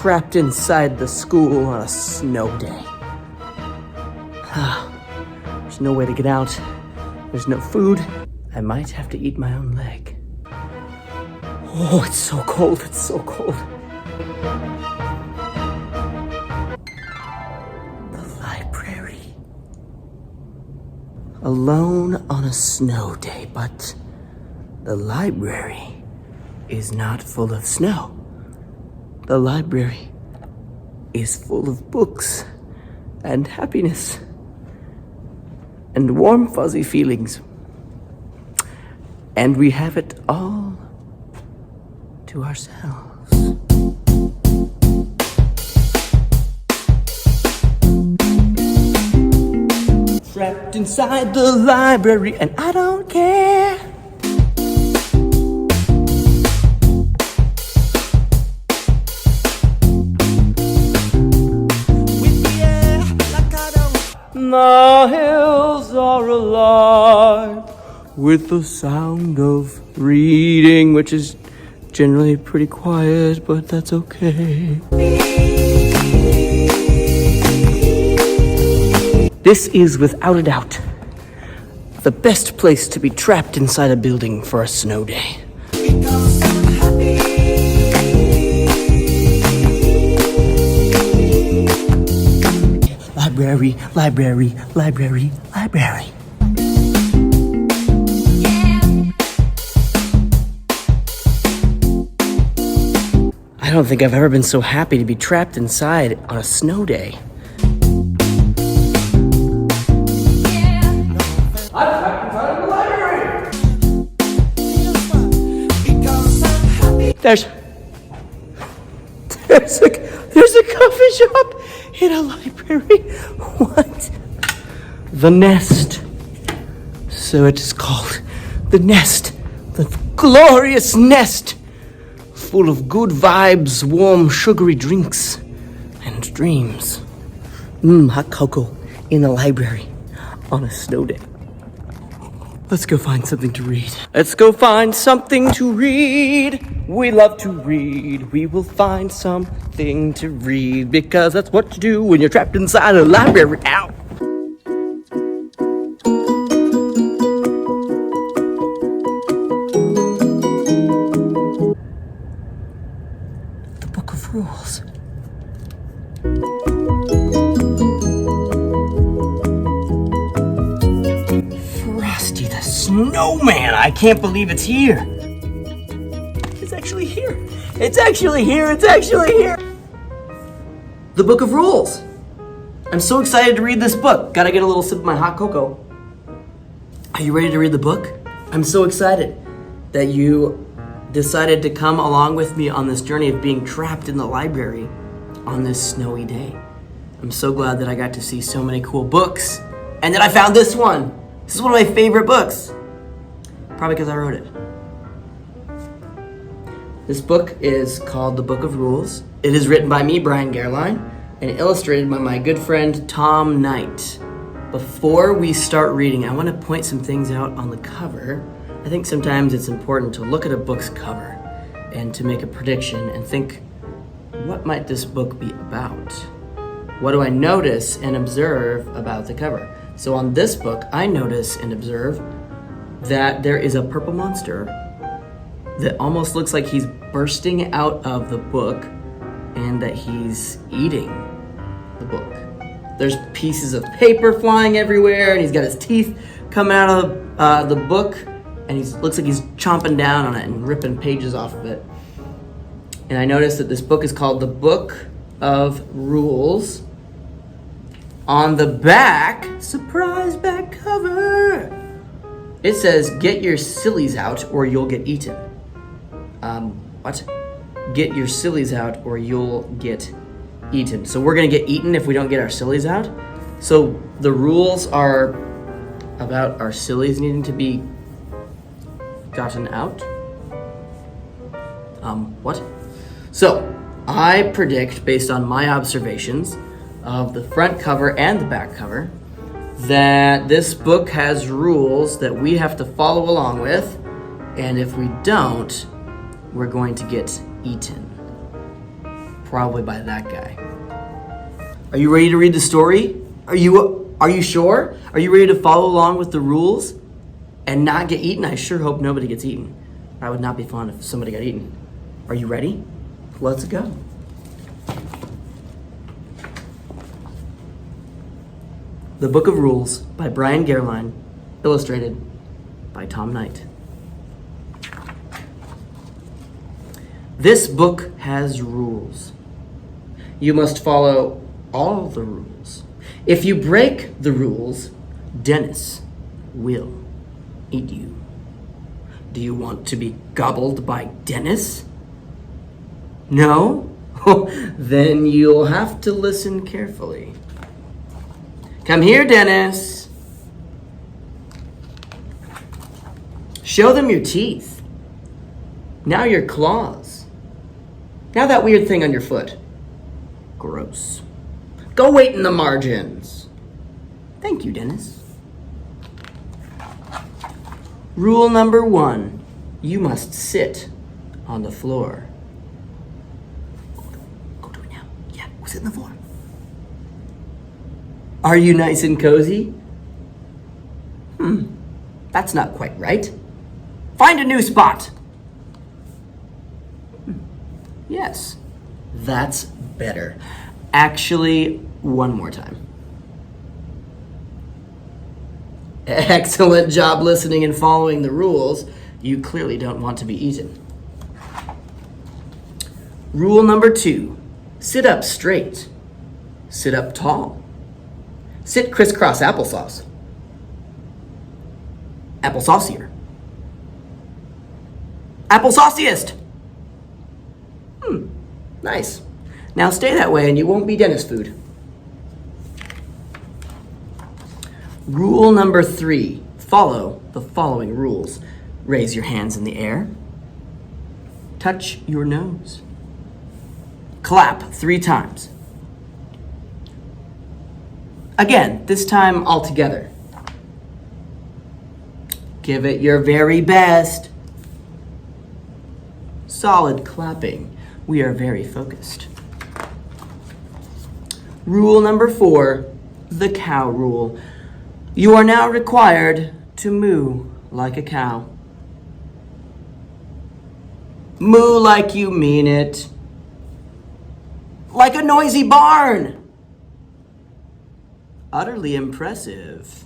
trapped inside the school on a snow day. There's no way to get out. There's no food. I might have to eat my own leg. Oh, it's so cold, it's so cold. The library. Alone on a snow day, but the library is not full of snow. The library is full of books and happiness and warm, fuzzy feelings. And we have it all to ourselves. Trapped inside the library, and I don't care. The hills are alive with the sound of reading, which is generally pretty quiet, but that's okay. This is, without a doubt, the best place to be trapped inside a building for a snow day. Library, library, library, library. I don't think I've ever been so happy to be trapped inside on a snow day. I'm trapped inside of the library! There's a coffee shop in a library. What? The Nest. So it is called the Nest. The glorious Nest. Full of good vibes, warm, sugary drinks, and dreams. Hot cocoa in the library on a snow day. Let's go find something to read. Let's go find something to read. We love to read. We will find something to read because that's what you do when you're trapped inside a library. Ow! The Book of Rules. Frosty the Snowman! I can't believe it's here! It's actually here! It's actually here! It's actually here! The Book of Rules! I'm so excited to read this book. Gotta get a little sip of my hot cocoa. Are you ready to read the book? I'm so excited that you decided to come along with me on this journey of being trapped in the library on this snowy day. I'm so glad that I got to see so many cool books and that I found this one. This is one of my favorite books. Probably because I wrote it. This book is called The Book of Rules. It is written by me, Brian Gehrlein, and illustrated by my good friend, Tom Knight. Before we start reading, I want to point some things out on the cover. I think sometimes it's important to look at a book's cover and to make a prediction and think, what might this book be about? What do I notice and observe about the cover? So on this book, I notice and observe that there is a purple monster that almost looks like he's bursting out of the book and that he's eating the book. There's pieces of paper flying everywhere and he's got his teeth coming out of the book and he looks like he's chomping down on it and ripping pages off of it. And I noticed that this book is called The Book of Rules. On the back, surprise back cover, it says, "Get your sillies out or you'll get eaten." What? Get your sillies out or you'll get eaten. So we're gonna get eaten if we don't get our sillies out? So the rules are about our sillies needing to be gotten out? What? So I predict, based on my observations of the front cover and the back cover, that this book has rules that we have to follow along with, and if we don't, we're going to get eaten. Probably by that guy. Are you ready to read the story? Are you sure? Are you ready to follow along with the rules and not get eaten? I sure hope nobody gets eaten. That would not be fun if somebody got eaten. Are you ready? Let's go. The Book of Rules by Brian Gehrlein, illustrated by Tom Knight. This book has rules. You must follow all the rules. If you break the rules, Dennis will eat you. Do you want to be gobbled by Dennis? No? Then you'll have to listen carefully. Come here, Dennis. Show them your teeth. Now your claws. Now that weird thing on your foot. Gross. Go wait in the margins. Thank you, Dennis. Rule number 1. You must sit on the floor. Go do it now. Yeah, go sit on the floor. Are you nice and cozy? That's not quite right. Find a new spot. Yes, that's better. Actually, one more time. Excellent job listening and following the rules. You clearly don't want to be eaten. Rule number 2. Sit up straight. Sit up tall. Sit crisscross applesauce. Applesaucier. Applesauciest. Nice. Now stay that way and you won't be Dennis food. Rule number 3. Follow the following rules. Raise your hands in the air. Touch your nose. Clap 3 times. Again, this time all together. Give it your very best. Solid clapping. We are very focused. Rule number 4, the cow rule. You are now required to moo like a cow. Moo like you mean it. Like a noisy barn. Utterly impressive.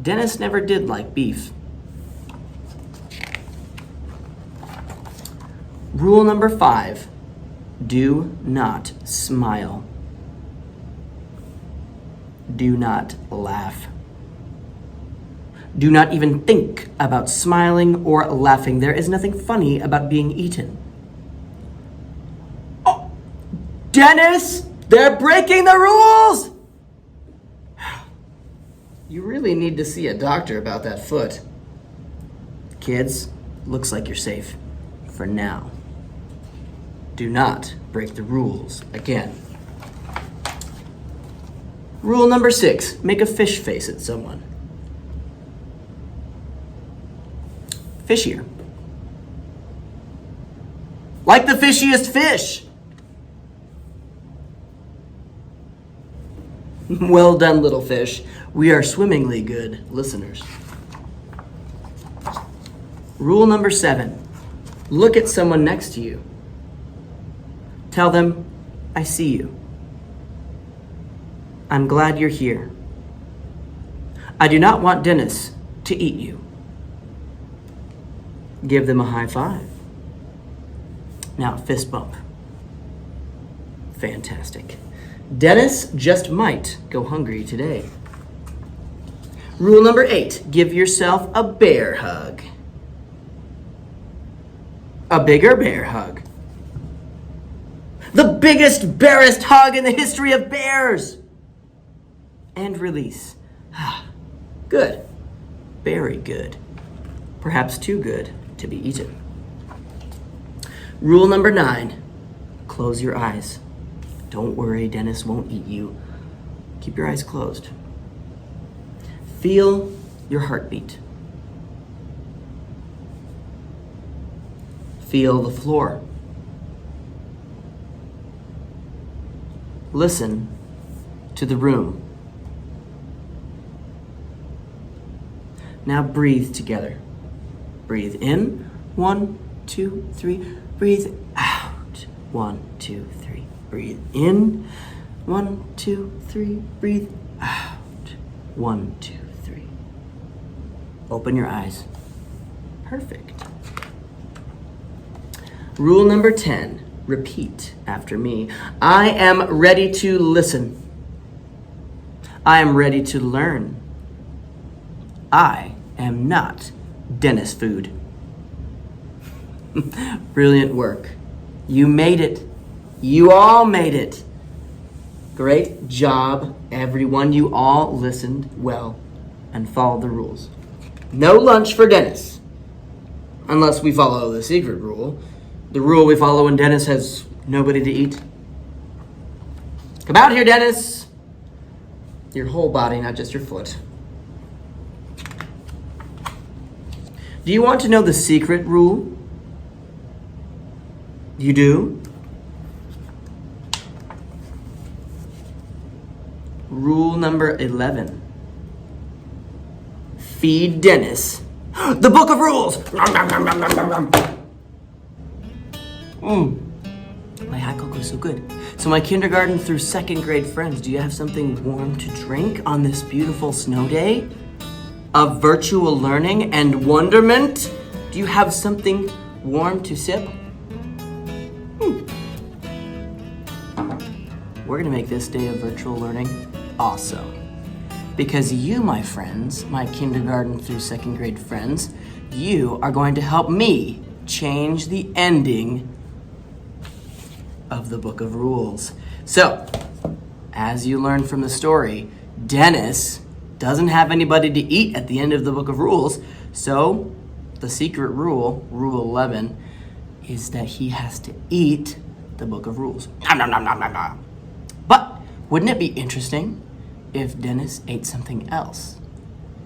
Dennis never did like beef. Rule number 5, do not smile. Do not laugh. Do not even think about smiling or laughing. There is nothing funny about being eaten. Oh, Dennis, they're breaking the rules! You really need to see a doctor about that foot. Kids, looks like you're safe. For now. Do not break the rules again. Rule number 6, make a fish face at someone. Fishier. Like the fishiest fish. Well done, little fish. We are swimmingly good listeners. Rule number 7, look at someone next to you. Tell them, I see you. I'm glad you're here. I do not want Dennis to eat you. Give them a high five. Now, fist bump. Fantastic. Dennis just might go hungry today. Rule number 8, give yourself a bear hug. A bigger bear hug. The biggest, barest hug in the history of bears. And release. Good. Very good. Perhaps too good to be eaten. Rule number 9, close your eyes. Don't worry, Dennis won't eat you. Keep your eyes closed. Feel your heartbeat. Feel the floor. listen to the room. Now breathe together. Breathe in. 1, 2, 3. Breathe out. 1, 2, 3. Breathe in. 1, 2, 3. Breathe out. 1, 2, 3. Open your eyes. Perfect. Rule number 10. Repeat after me. I am ready to listen. I am ready to learn. I am not Dennis food. Brilliant work. You made it. You all made it. Great job, everyone. You all listened well and followed the rules. No lunch for Dennis. Unless we follow the secret rule. The rule we follow when Dennis has nobody to eat. Come out here, Dennis. Your whole body, not just your foot. Do you want to know the secret rule? You do? Rule number 11. Feed Dennis the book of rules. My hot cocoa is so good. So my kindergarten through 2nd grade friends, do you have something warm to drink on this beautiful snow day of virtual learning and wonderment? Do you have something warm to sip? We're gonna make this day of virtual learning awesome. Because you, my friends, my kindergarten through 2nd grade friends, you are going to help me change the ending of the Book of Rules. So, as you learn from the story, Dennis doesn't have anybody to eat at the end of the Book of Rules, so the secret rule, Rule 11, is that he has to eat the Book of Rules. Nom, nom, nom, nom, nom, nom. But wouldn't it be interesting if Dennis ate something else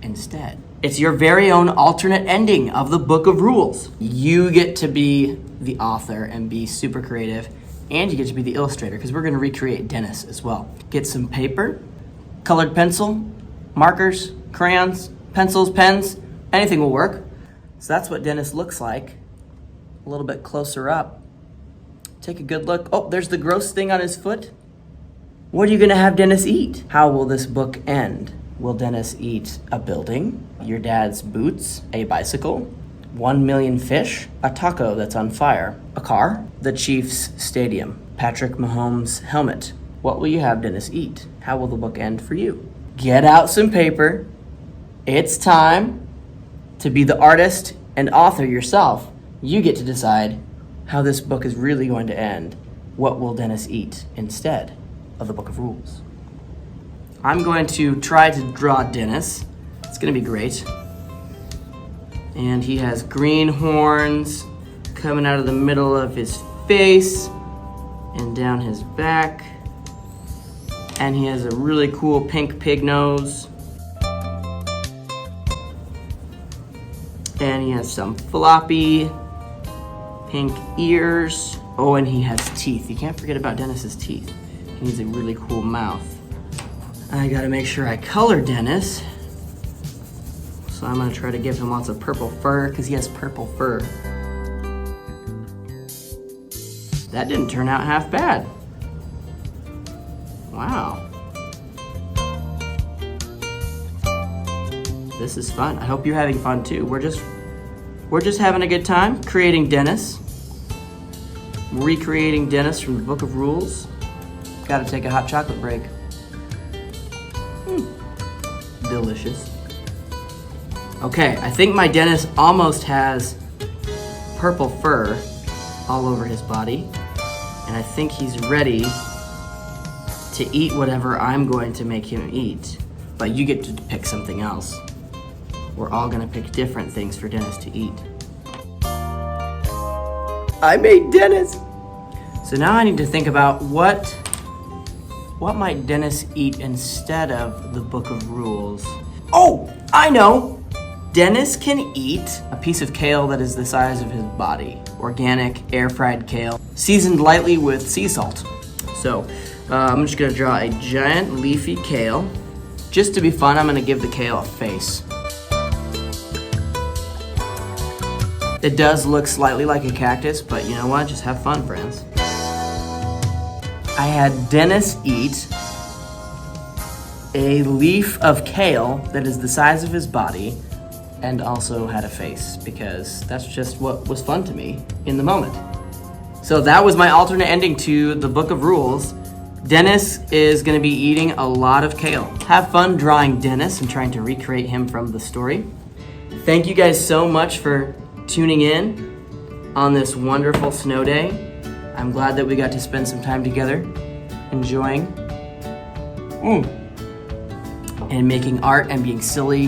instead? It's your very own alternate ending of the Book of Rules. You get to be the author and be super creative, and you get to be the illustrator, because we're going to recreate Dennis as well. Get some paper, colored pencil, markers, crayons, pencils, pens, anything will work. So that's what Dennis looks like. A little bit closer up. Take a good look. Oh, there's the gross thing on his foot. What are you going to have Dennis eat? How will this book end? Will Dennis eat a building, your dad's boots, a bicycle, 1 million fish, a taco that's on fire, a car, the Chiefs stadium, Patrick Mahomes' helmet? What will you have Dennis eat? How will the book end for you? Get out some paper. It's time to be the artist and author yourself. You get to decide how this book is really going to end. What will Dennis eat instead of the Book of Rules? I'm going to try to draw Dennis. It's going to be great. And he has green horns coming out of the middle of his face and down his back. And he has a really cool pink pig nose. And he has some floppy pink ears. Oh, and he has teeth. You can't forget about Dennis's teeth. He needs a really cool mouth. I gotta make sure I color Dennis. So I'm gonna try to give him lots of purple fur, because he has purple fur. That didn't turn out half bad. Wow. This is fun. I hope you're having fun too. We're just having a good time creating Dennis. Recreating Dennis from the Book of Rules. Gotta take a hot chocolate break. Delicious. Okay, I think my Dennis almost has purple fur all over his body. And I think he's ready to eat whatever I'm going to make him eat. But you get to pick something else. We're all gonna pick different things for Dennis to eat. I made Dennis! So now I need to think about what might Dennis eat instead of the Book of Rules? Oh, I know! Dennis can eat a piece of kale that is the size of his body. Organic, air-fried kale, seasoned lightly with sea salt. So I'm just gonna draw a giant leafy kale. Just to be fun, I'm gonna give the kale a face. It does look slightly like a cactus, but you know what? Just have fun, friends. I had Dennis eat a leaf of kale that is the size of his body and also had a face, because that's just what was fun to me in the moment. So that was my alternate ending to the Book of Rules. Dennis is gonna be eating a lot of kale. Have fun drawing Dennis and trying to recreate him from the story. Thank you guys so much for tuning in on this wonderful snow day. I'm glad that we got to spend some time together enjoying and making art and being silly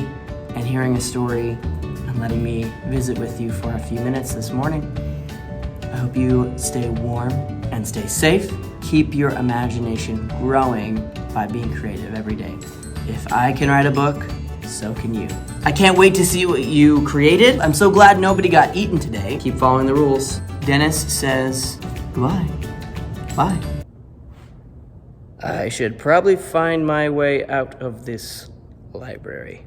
and hearing a story and letting me visit with you for a few minutes this morning. I hope you stay warm and stay safe. Keep your imagination growing by being creative every day. If I can write a book, so can you. I can't wait to see what you created. I'm so glad nobody got eaten today. Keep following the rules. Dennis says goodbye. Bye. I should probably find my way out of this library.